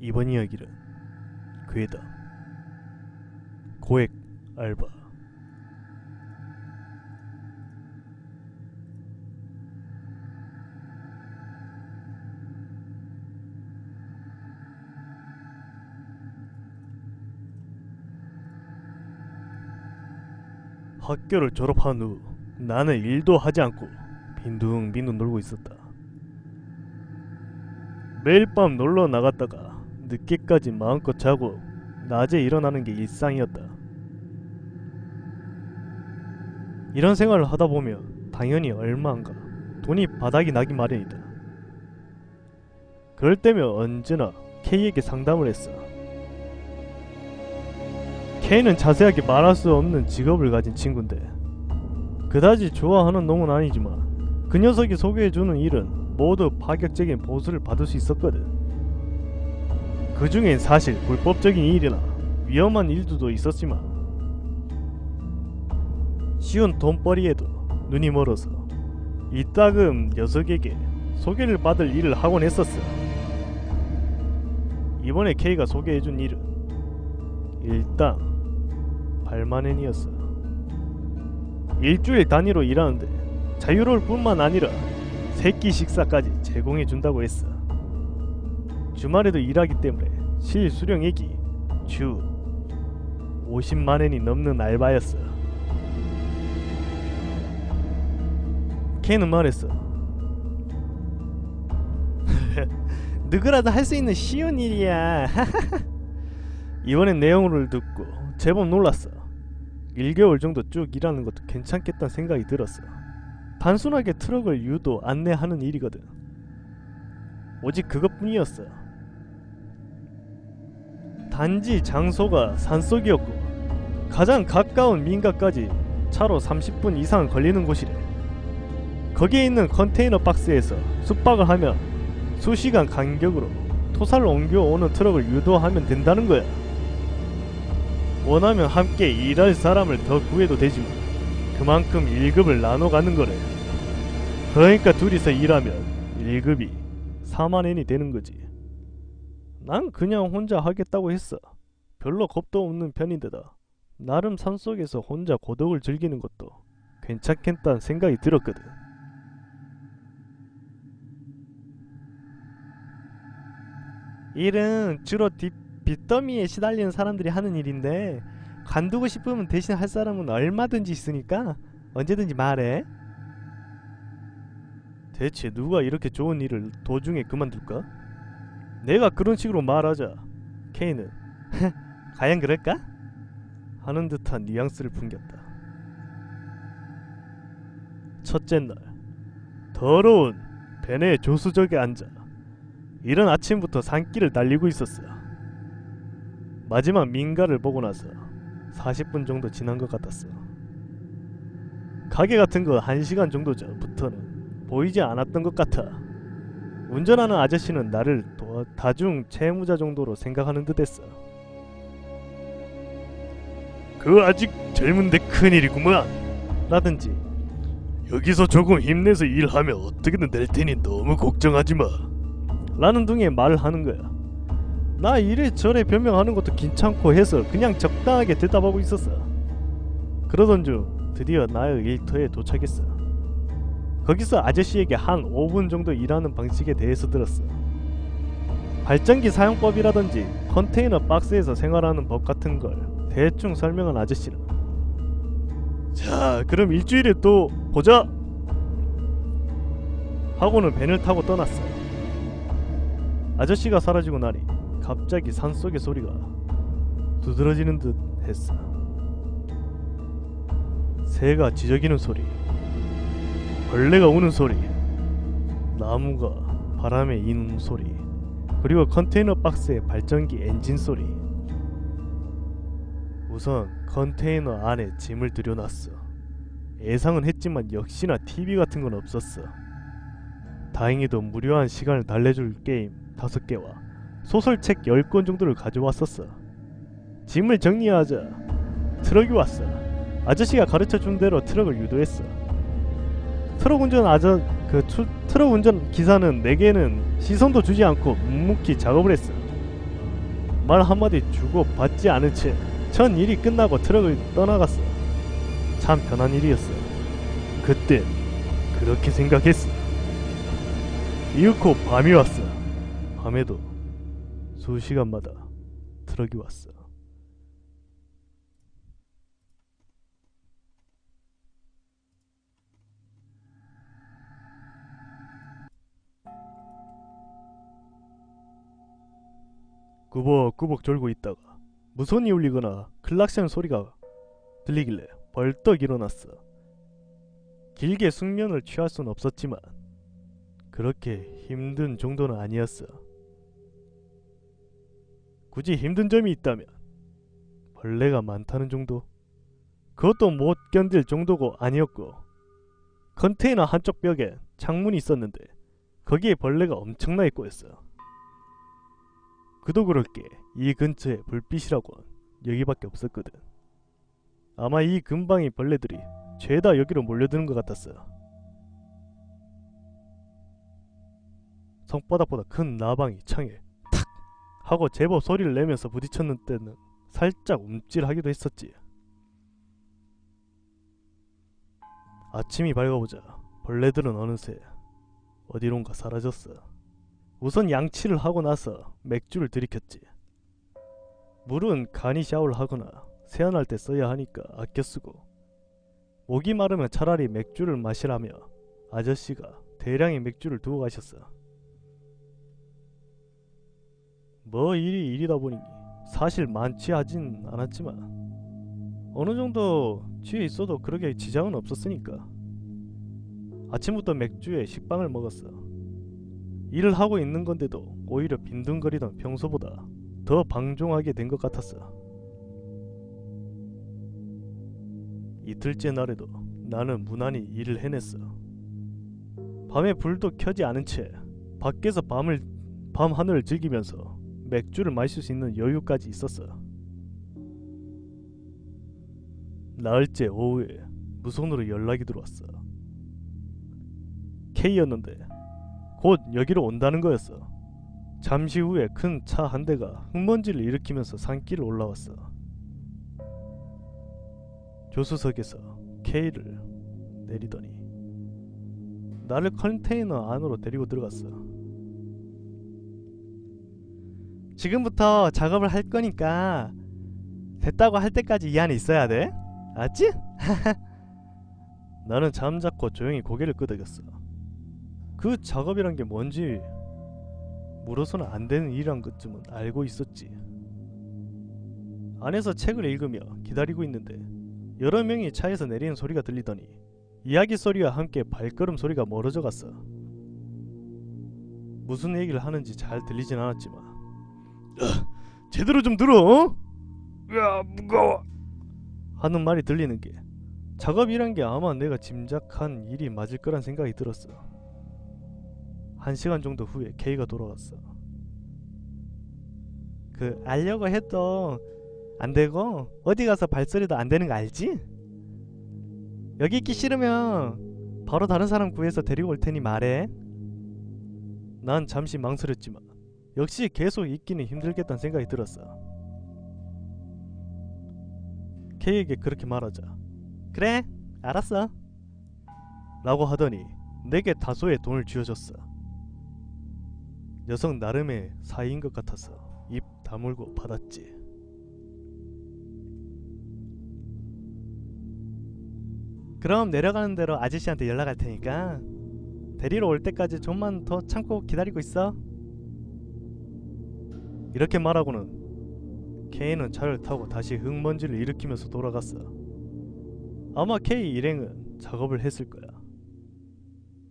이번 이야기는 괴담, 고액 알바. 학교를 졸업한 후 나는 일도 하지 않고 빈둥빈둥 놀고 있었다. 매일 밤 놀러 나갔다가 늦게까지 마음껏 자고 낮에 일어나는 게 일상이었다. 이런 생활을 하다 보면 당연히 얼마 안가 돈이 바닥이 나기 마련이다. 그럴 때면 언제나 K에게 상담을 했어. K는 자세하게 말할 수 없는 직업을 가진 친구인데 그다지 좋아하는 놈은 아니지만 그 녀석이 소개해주는 일은 모두 파격적인 보수를 받을 수 있었거든. 그 중엔 사실 불법적인 일이나 위험한 일들도 있었지만 쉬운 돈벌이에도 눈이 멀어서 이따금 녀석에게 소개를 받을 일을 하곤 했었어. 이번에 K가 소개해준 일은 일당 8만엔이었어. 일주일 단위로 일하는데 자유로울 뿐만 아니라 세끼 식사까지 제공해준다고 했어. 주말에도 일하기 때문에 실수령액이 주 50만엔이 넘는 알바였어. 걔는 말했어. 누구라도 할 수 있는 쉬운 일이야. 이번엔 내용을 듣고 제법 놀랐어. 1개월 정도 쭉 일하는 것도 괜찮겠다는 생각이 들었어. 단순하게 트럭을 유도 안내하는 일이거든. 오직 그것뿐이었어. 단지 장소가 산속이었고 가장 가까운 민가까지 차로 30분 이상 걸리는 곳이래. 거기에 있는 컨테이너 박스에서 숙박을 하면 수시간 간격으로 토사를 옮겨오는 트럭을 유도하면 된다는 거야. 원하면 함께 일할 사람을 더 구해도 되지만 그만큼 1급을 나눠 가는 거래. 그러니까 둘이서 일하면 1급이 4만엔이 되는 거지. 난 그냥 혼자 하겠다고 했어. 별로 겁도 없는 편인데다 나름 산속에서 혼자 고독을 즐기는 것도 괜찮겠다는 생각이 들었거든. 일은 주로 빚더미에 시달리는 사람들이 하는 일인데 관두고 싶으면 대신 할 사람은 얼마든지 있으니까 언제든지 말해. 대체 누가 이렇게 좋은 일을 도중에 그만둘까? 내가 그런 식으로 말하자 K는 과연 그럴까? 하는 듯한 뉘앙스를 풍겼다. 첫째 날, 더러운 벤의 조수석에 앉아 이른 아침부터 산길을 달리고 있었어. 마지막 민가를 보고 나서 40분 정도 지난 것 같았어. 가게 같은 거 1시간 정도 전부터는 보이지 않았던 것 같아. 운전하는 아저씨는 나를 다중 채무자 정도로 생각하는 듯 했어. 그 아직 젊은데 큰일이구만 라든지 여기서 조금 힘내서 일하면 어떻게든 될 테니 너무 걱정하지마 라는 등의 말을 하는 거야. 나 이래저래 변명하는 것도 귀찮고 해서 그냥 적당하게 대답하고 있었어. 그러던 중 드디어 나의 일터에 도착했어. 거기서 아저씨에게 한 5분 정도 일하는 방식에 대해서 들었어. 발전기 사용법이라든지 컨테이너 박스에서 생활하는 법 같은 걸 대충 설명한 아저씨는 자 그럼 일주일에 또 보자 하고는 벤을 타고 떠났어. 아저씨가 사라지고 나니 갑자기 산속의 소리가 두드러지는 듯 했어. 새가 지저귀는 소리, 벌레가 우는 소리, 나무가 바람에 이는 소리, 그리고 컨테이너 박스의 발전기 엔진 소리. 우선 컨테이너 안에 짐을 들여놨어. 예상은 했지만 역시나 TV 같은 건 없었어. 다행히도 무료한 시간을 달래줄 게임 5개와 소설책 10권 정도를 가져왔었어. 짐을 정리하자 트럭이 왔어. 아저씨가 가르쳐준 대로 트럭을 유도했어. 트럭 운전 기사는 내게는 시선도 주지 않고 묵묵히 작업을 했어. 말 한마디 주고 받지 않은 채 전 일이 끝나고 트럭을 떠나갔어. 참 편한 일이었어. 그땐 그렇게 생각했어. 이윽고 밤이 왔어. 밤에도 수시간마다 트럭이 왔어. 꾸벅꾸벅 졸고 있다가 무선이 울리거나 클락션 소리가 들리길래 벌떡 일어났어. 길게 숙면을 취할 순 없었지만 그렇게 힘든 정도는 아니었어. 굳이 힘든 점이 있다면 벌레가 많다는 정도? 그것도 못 견딜 정도고 아니었고, 컨테이너 한쪽 벽에 창문이 있었는데 거기에 벌레가 엄청나게 꼬였어. 그도 그럴 게 이 근처에 불빛이라곤 여기밖에 없었거든. 아마 이 근방의 벌레들이 죄다 여기로 몰려드는 것 같았어. 손바닥보다 큰 나방이 창에 탁 하고 제법 소리를 내면서 부딪혔는 때는 살짝 움찔하기도 했었지. 아침이 밝아보자 벌레들은 어느새 어디론가 사라졌어. 우선 양치를 하고 나서 맥주를 들이켰지. 물은 간이 샤워를 하거나 세안할 때 써야 하니까 아껴 쓰고, 목이 마르면 차라리 맥주를 마시라며 아저씨가 대량의 맥주를 두고 가셨어. 뭐 일이 일이다 보니 사실 만취하진 않았지만 어느 정도 취해 있어도 그렇게 지장은 없었으니까 아침부터 맥주에 식빵을 먹었어. 일을 하고 있는 건데도 오히려 빈둥거리던 평소보다 더 방종하게 된 것 같았어. 이틀째 날에도 나는 무난히 일을 해냈어. 밤에 불도 켜지 않은 채 밖에서 밤 하늘을 즐기면서 맥주를 마실 수 있는 여유까지 있었어. 나흘째 오후에 무선으로 연락이 들어왔어. K였는데 곧 여기로 온다는 거였어. 잠시 후에 큰 차 한 대가 흙먼지를 일으키면서 산길을 올라왔어. 조수석에서 K를 내리더니 나를 컨테이너 안으로 데리고 들어갔어. 지금부터 작업을 할 거니까 됐다고 할 때까지 이 안에 있어야 돼. 알았지? 나는 잠자코 조용히 고개를 끄덕였어. 그 작업이란 게 뭔지 물어서는 안 되는 일이란 것쯤은 알고 있었지. 안에서 책을 읽으며 기다리고 있는데 여러 명이 차에서 내리는 소리가 들리더니 이야기 소리와 함께 발걸음 소리가 멀어져 갔어. 무슨 얘기를 하는지 잘 들리진 않았지만 제대로 좀 들어, 어? 야, 무거워 하는 말이 들리는 게 작업이란 게 아마 내가 짐작한 일이 맞을 거란 생각이 들었어. 1시간 정도 후에 K가 돌아왔어. 알려고 해도 안 되고 어디 가서 발소리도 안 되는 거 알지? 여기 있기 싫으면 바로 다른 사람 구해서 데리고 올 테니 말해. 난 잠시 망설였지만 역시 계속 있기는 힘들겠다는 생각이 들었어. K에게 그렇게 말하자 그래 알았어 라고 하더니 내게 다소의 돈을 쥐어줬어. 녀석 나름의 사이인 것 같아서 입 다물고 받았지. 그럼 내려가는 대로 아저씨한테 연락할 테니까 데리러 올 때까지 좀만 더 참고 기다리고 있어. 이렇게 말하고는 K는 차를 타고 다시 흙먼지를 일으키면서 돌아갔어. 아마 K 일행은 작업을 했을 거야.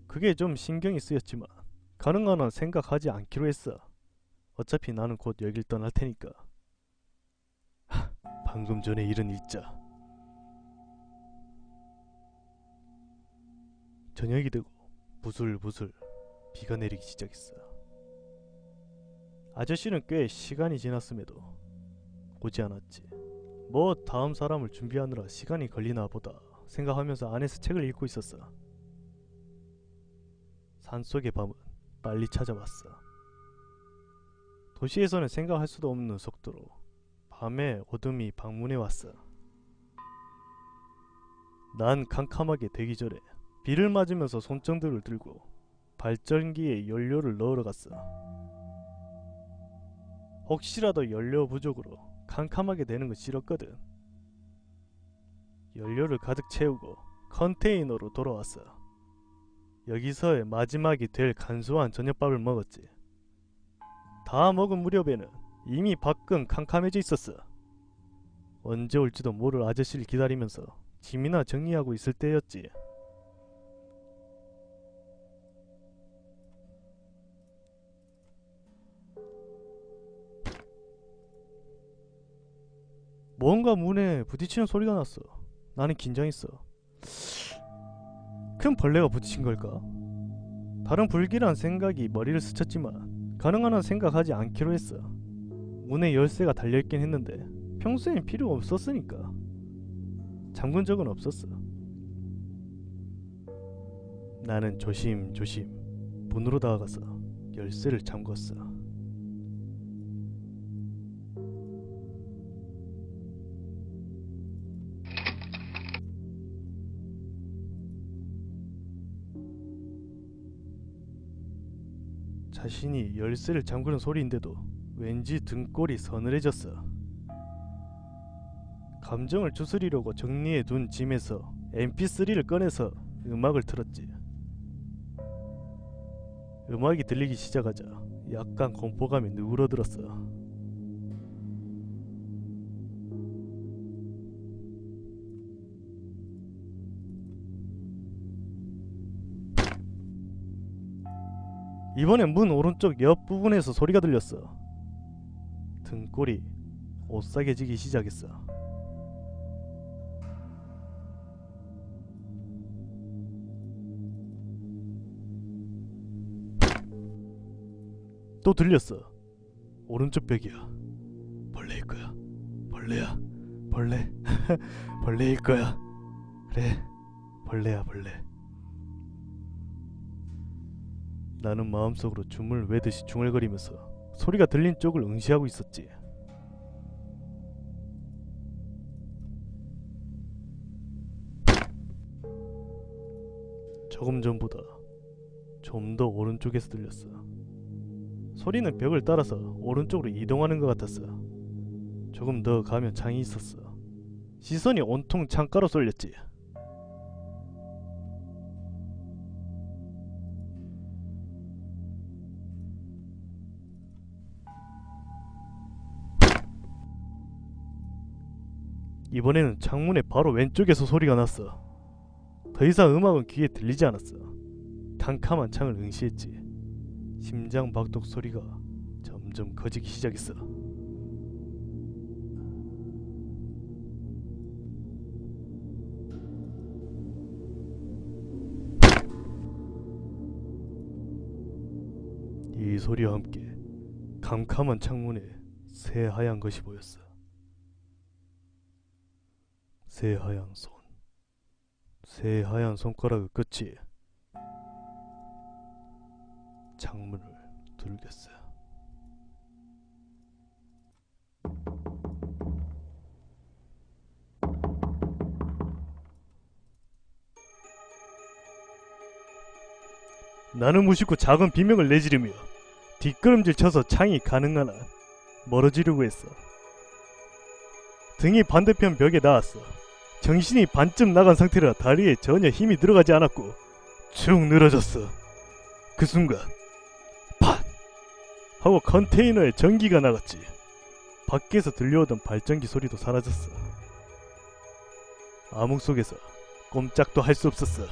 그게 좀 신경이 쓰였지만 가능한 한 생각하지 않기로 했어. 어차피 나는 곧 여길 떠날 테니까. 방금 전에 일은 잊자. 저녁이 되고 부슬부슬 비가 내리기 시작했어. 아저씨는 꽤 시간이 지났음에도 오지 않았지. 뭐 다음 사람을 준비하느라 시간이 걸리나 보다 생각하면서 안에서 책을 읽고 있었어. 산속의 밤은 빨리 찾아왔어. 도시에서는 생각할 수도 없는 속도로 밤에 어둠이 방문해 왔어. 난 캄캄하게 되기 전에 비를 맞으면서 손전등을 들고 발전기에 연료를 넣으러 갔어. 혹시라도 연료 부족으로 캄캄하게 되는 거 싫었거든. 연료를 가득 채우고 컨테이너로 돌아왔어. 여기서의 마지막이 될 간소한 저녁밥을 먹었지. 다 먹은 무렵에는 이미 밖은 캄캄해져 있었어. 언제 올지도 모를 아저씨를 기다리면서 짐이나 정리하고 있을 때였지. 뭔가 문에 부딪히는 소리가 났어. 나는 긴장했어. 큰 벌레가 부딪힌 걸까? 다른 불길한 생각이 머리를 스쳤지만 가능한 한 생각하지 않기로 했어. 문에 열쇠가 달려있긴 했는데 평소엔 필요 없었으니까. 잠근 적은 없었어. 나는 조심조심 문으로 다가가서 열쇠를 잠궜어. 자신이 열쇠를 잠그는 소리인데도 왠지 등골이 서늘해졌어. 감정을 추스리려고 정리해둔 짐에서 mp3를 꺼내서 음악을 틀었지. 음악이 들리기 시작하자 약간 공포감이 누그러들었어. 이번엔 문 오른쪽 옆부분에서 소리가 들렸어. 등골이 오싹해지기 시작했어. 또 들렸어. 오른쪽 벽이야. 벌레일 거야. 벌레야. 벌레. 벌레일 거야. 그래. 벌레야 벌레. 나는 마음속으로 줌을 외듯이 중얼거리면서 소리가 들린 쪽을 응시하고 있었지. 조금 전보다 좀 더 오른쪽에서 들렸어. 소리는 벽을 따라서 오른쪽으로 이동하는 것 같았어. 조금 더 가면 창이 있었어. 시선이 온통 창가로 쏠렸지. 이번에는 창문의 바로 왼쪽에서 소리가 났어. 더 이상 음악은 귀에 들리지 않았어. 캄캄한 창을 응시했지. 심장 박동 소리가 점점 커지기 시작했어. 이 소리와 함께 캄캄한 창문에 새하얀 것이 보였어. 새하얀 손. 새하얀 손가락의 끝이 창문을 두들겼어. 나는 무심코 작은 비명을 내지르며 뒷걸음질 쳐서 창이 가능한 한 멀어지려고 했어. 등이 반대편 벽에 닿았어. 정신이 반쯤 나간 상태라 다리에 전혀 힘이 들어가지 않았고 축 늘어졌어. 그 순간 팟! 하고 컨테이너에 전기가 나갔지. 밖에서 들려오던 발전기 소리도 사라졌어. 암흑 속에서 꼼짝도 할 수 없었어.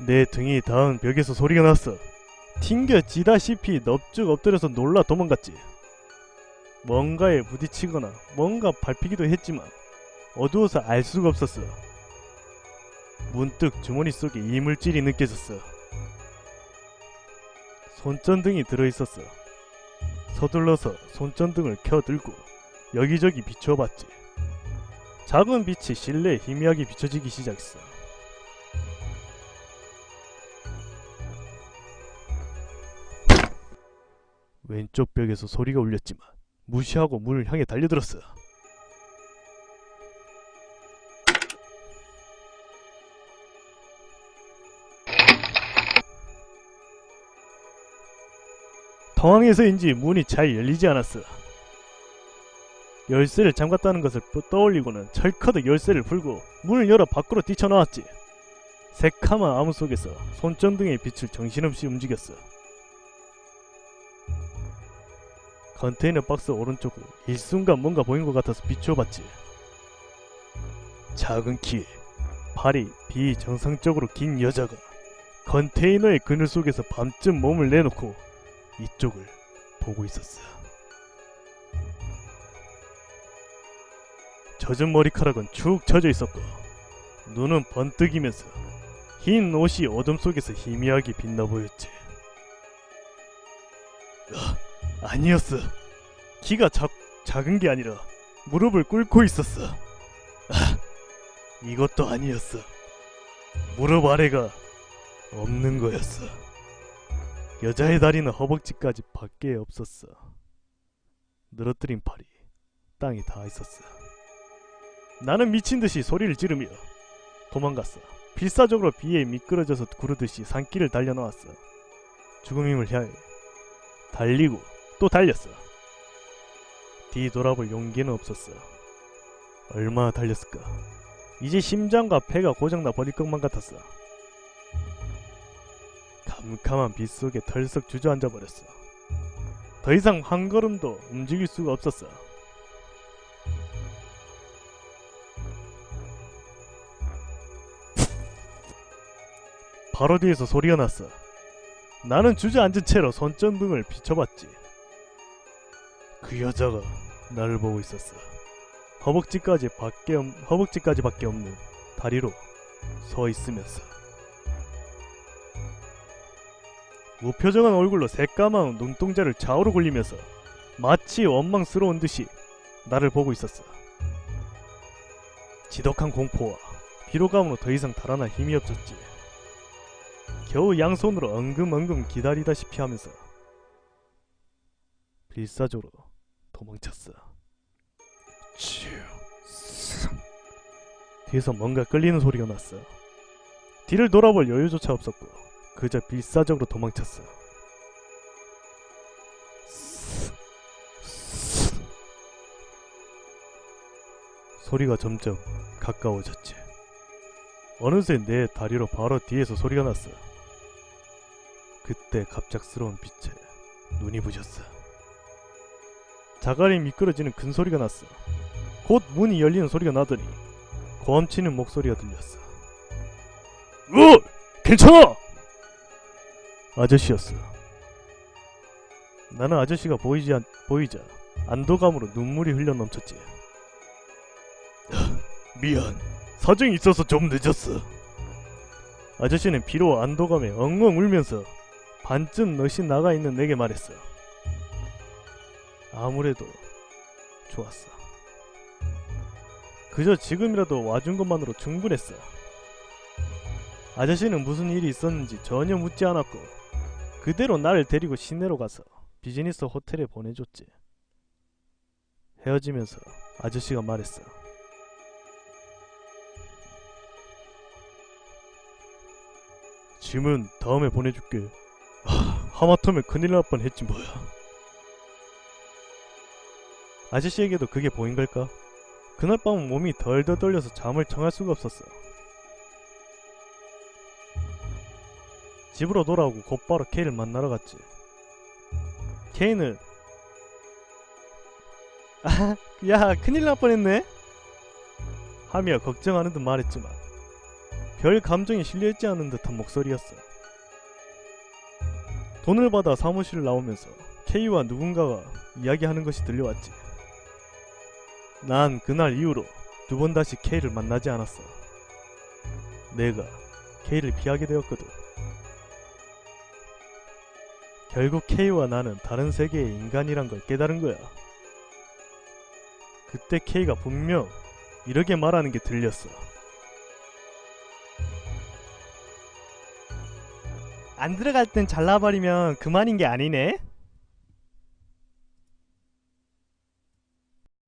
내 등이 닿은 벽에서 소리가 났어. 튕겨지다시피 넙죽 엎드려서 놀라 도망갔지. 뭔가에 부딪히거나 뭔가 밟히기도 했지만 어두워서 알 수가 없었어. 문득 주머니 속에 이물질이 느껴졌어. 손전등이 들어있었어. 서둘러서 손전등을 켜들고 여기저기 비춰봤지. 작은 빛이 실내에 희미하게 비춰지기 시작했어. 왼쪽 벽에서 소리가 울렸지만 무시하고 문을 향해 달려들었어. 당황해서인지 문이 잘 열리지 않았어. 열쇠를 잠갔다는 것을 떠올리고는 철커덕 열쇠를 풀고 문을 열어 밖으로 뛰쳐나왔지. 새카만 암흑 속에서 손전등의 빛을 정신없이 움직였어. 컨테이너 박스 오른쪽으로 일순간 뭔가 보인 것 같아서 비추어봤지. 작은 키에 팔이 비정상적으로 긴 여자가 컨테이너의 그늘 속에서 밤쯤 몸을 내놓고 이쪽을 보고 있었어. 젖은 머리카락은 축 처져 있었고 눈은 번뜩이면서 흰 옷이 어둠 속에서 희미하게 빛나 보였지. 아니었어. 키가 작은 게 아니라 무릎을 꿇고 있었어. 이것도 아니었어. 무릎 아래가 없는 거였어. 여자의 다리는 허벅지까지 밖에 없었어. 늘어뜨린 팔이 땅에 닿아 있었어. 나는 미친듯이 소리를 지르며 도망갔어. 필사적으로 비에 미끄러져서 구르듯이 산길을 달려나왔어. 죽음임을 향해 달리고 또 달렸어. 뒤돌아볼 용기는 없었어. 얼마나 달렸을까. 이제 심장과 폐가 고장나 버릴 것만 같았어. 캄캄한 빛 속에 털썩 주저앉아 버렸어. 더 이상 한 걸음도 움직일 수가 없었어. 바로 뒤에서 소리가 났어. 나는 주저앉은 채로 손전등을 비춰봤지. 그 여자가 나를 보고 있었어. 허벅지까지밖에 없는 다리로 서 있으면서 무표정한 얼굴로 새까만 눈동자를 좌우로 굴리면서 마치 원망스러운 듯이 나를 보고 있었어. 지독한 공포와 피로감으로 더 이상 달아날 힘이 없었지. 겨우 양손으로 엉금엉금 기다리다시피 하면서 필사적으로 도망쳤어. 뒤에서 뭔가 끌리는 소리가 났어. 뒤를 돌아볼 여유조차 없었고 그저 필사적으로 도망쳤어. 소리가 점점 가까워졌지. 어느새 내 다리로 바로 뒤에서 소리가 났어. 그때 갑작스러운 빛에 눈이 부셨어. 자갈이 미끄러지는 큰 소리가 났어. 곧 문이 열리는 소리가 나더니 고함치는 목소리가 들렸어. 괜찮아! 아저씨였어. 나는 아저씨가 보이자 안도감으로 눈물이 흘러 넘쳤지. 미안. 사정이 있어서 좀 늦었어. 아저씨는 비로 안도감에 엉엉 울면서 반쯤 넋이 나가 있는 내게 말했어. 아무래도 좋았어. 그저 지금이라도 와준 것만으로 충분했어. 아저씨는 무슨 일이 있었는지 전혀 묻지 않았고 그대로 나를 데리고 시내로 가서 비즈니스 호텔에 보내줬지. 헤어지면서 아저씨가 말했어. 짐은 다음에 보내줄게. 하마터면 큰일 날 뻔했지 뭐야. 아저씨에게도 그게 보인 걸까? 그날 밤은 몸이 덜덜 떨려서 잠을 청할 수가 없었어. 집으로 돌아오고 곧바로 K를 만나러 갔지. K는 야 큰일 날 뻔했네 하며 걱정하는 듯 말했지만 별 감정이 실려있지 않은 듯한 목소리였어. 돈을 받아 사무실을 나오면서 K와 누군가가 이야기하는 것이 들려왔지. 난 그날 이후로 두 번 다시 K를 만나지 않았어. 내가 K를 피하게 되었거든. 결국 K와 나는 다른 세계의 인간이란 걸 깨달은 거야. 그때 K가 분명 이렇게 말하는 게 들렸어. 안 들어갈 땐 잘라버리면 그만인 게 아니네?